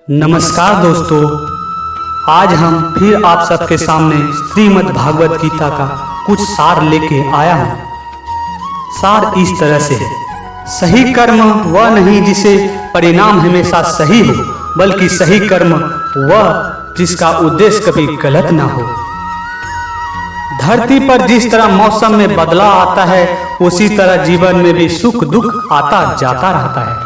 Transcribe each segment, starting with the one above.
नमस्कार दोस्तों, आज हम फिर आप सबके सामने श्रीमद् भागवत गीता का कुछ सार लेके आया हूँ। सार इस तरह से है, सही कर्म वह नहीं जिसे परिणाम हमेशा सही हो, बल्कि सही कर्म वह जिसका उद्देश्य कभी गलत ना हो। धरती पर जिस तरह मौसम में बदलाव आता है, उसी तरह जीवन में भी सुख दुख आता जाता रहता है।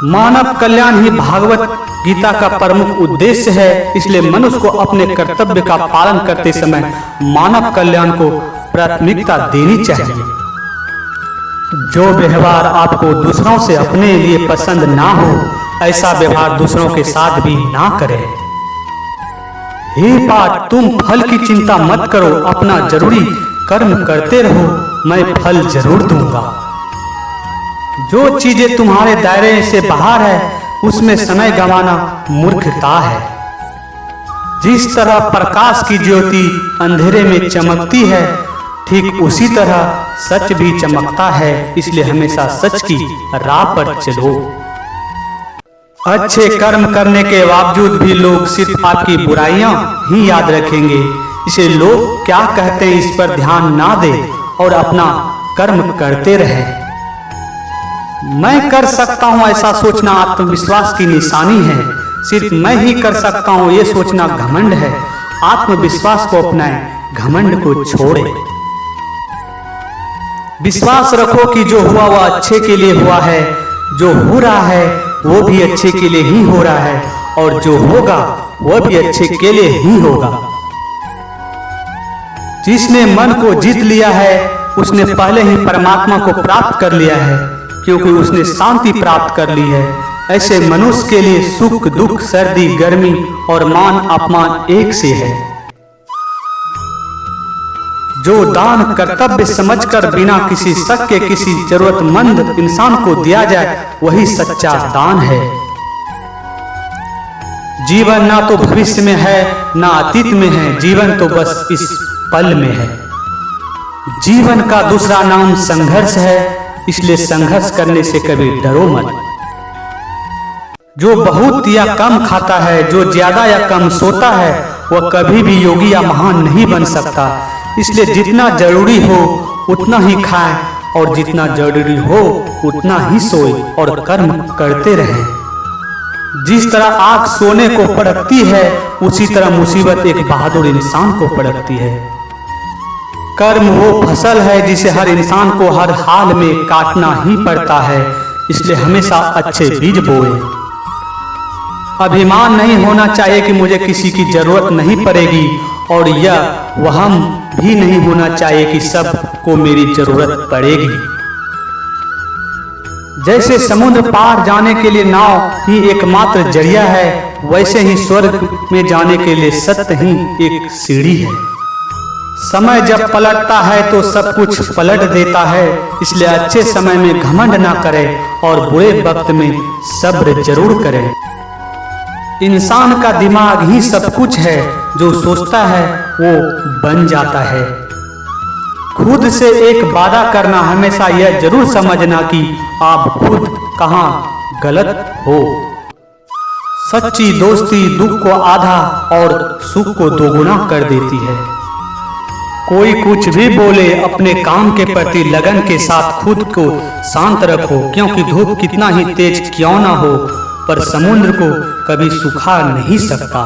मानव कल्याण ही भागवत गीता का प्रमुख उद्देश्य है, इसलिए मनुष्य को अपने कर्तव्य का पालन करते समय मानव कल्याण को प्राथमिकता देनी चाहिए। जो व्यवहार आपको दूसरों से अपने लिए पसंद ना हो, ऐसा व्यवहार दूसरों के साथ भी ना करें। हे पार्थ, तुम फल की चिंता मत करो, अपना जरूरी कर्म करते रहो, मैं फल जरूर दूंगा। जो चीजें तुम्हारे दायरे से बाहर है, उसमें समय गंवाना मूर्खता है। जिस तरह प्रकाश की ज्योति अंधेरे में चमकती है, ठीक उसी तरह सच भी चमकता है, इसलिए हमेशा सच की राह पर चलो। अच्छे कर्म करने के बावजूद भी लोग सिर्फ आपकी बुराइयां ही याद रखेंगे, इसे लोग क्या कहते हैं इस पर ध्यान ना दे और अपना कर्म करते रहे। मैं कर सकता हूं ऐसा सोचना आत्मविश्वास की निशानी है। सिर्फ मैं ही कर सकता हूं ये सोचना घमंड है। आत्मविश्वास को अपनाएं, घमंड को छोड़ें। विश्वास रखो कि जो हुआ वह अच्छे के लिए हुआ है, जो हो रहा है वो भी अच्छे के लिए ही हो रहा है, और जो होगा वह भी अच्छे के लिए ही होगा। जिसने मन को जीत लिया है, उसने पहले ही परमात्मा को प्राप्त कर लिया है, क्योंकि उसने शांति प्राप्त कर ली है। ऐसे मनुष्य के लिए सुख दुख, सर्दी गर्मी और मान अपमान एक से है। जो दान कर्तव्य समझकर बिना किसी शक के किसी जरूरतमंद इंसान को दिया जाए, वही सच्चा दान है। जीवन ना तो भविष्य में है ना अतीत में है, जीवन तो बस इस पल में है। जीवन का दूसरा नाम संघर्ष है, इसलिए संघर्ष करने से कभी डरो मत। जो बहुत या कम खाता है, जो ज्यादा या कम सोता है, वह कभी भी योगी या महान नहीं बन सकता। इसलिए जितना जरूरी हो उतना ही खाएं, और जितना जरूरी हो उतना ही सोए और कर्म करते रहें। जिस तरह आग सोने को पड़कती है, उसी तरह मुसीबत एक बहादुर इंसान को पड़कती है। कर्म वो फसल है जिसे हर इंसान को हर हाल में काटना ही पड़ता है, इसलिए हमेशा अच्छे बीज बोए। अभिमान नहीं होना चाहिए कि मुझे किसी की जरूरत नहीं पड़ेगी, और यह वहम भी नहीं होना चाहिए कि सबको मेरी जरूरत पड़ेगी। जैसे समुद्र पार जाने के लिए नाव ही एकमात्र जरिया है, वैसे ही स्वर्ग में जाने के लिए सत्य ही एक सीढ़ी है। समय जब पलटता है तो सब कुछ पलट देता है, इसलिए अच्छे समय में घमंड ना करें और बुरे वक्त में सब्र जरूर करें। इंसान का दिमाग ही सब कुछ है, जो सोचता है वो बन जाता है। खुद से एक वादा करना, हमेशा यह जरूर समझना कि आप खुद कहां गलत हो। सच्ची दोस्ती दुख को आधा और सुख को दोगुना कर देती है। कोई कुछ भी बोले, अपने काम के प्रति लगन के साथ खुद को शांत रखो, क्योंकि धूप कितना ही तेज क्यों ना हो, पर समुद्र को कभी सुखा नहीं सकता।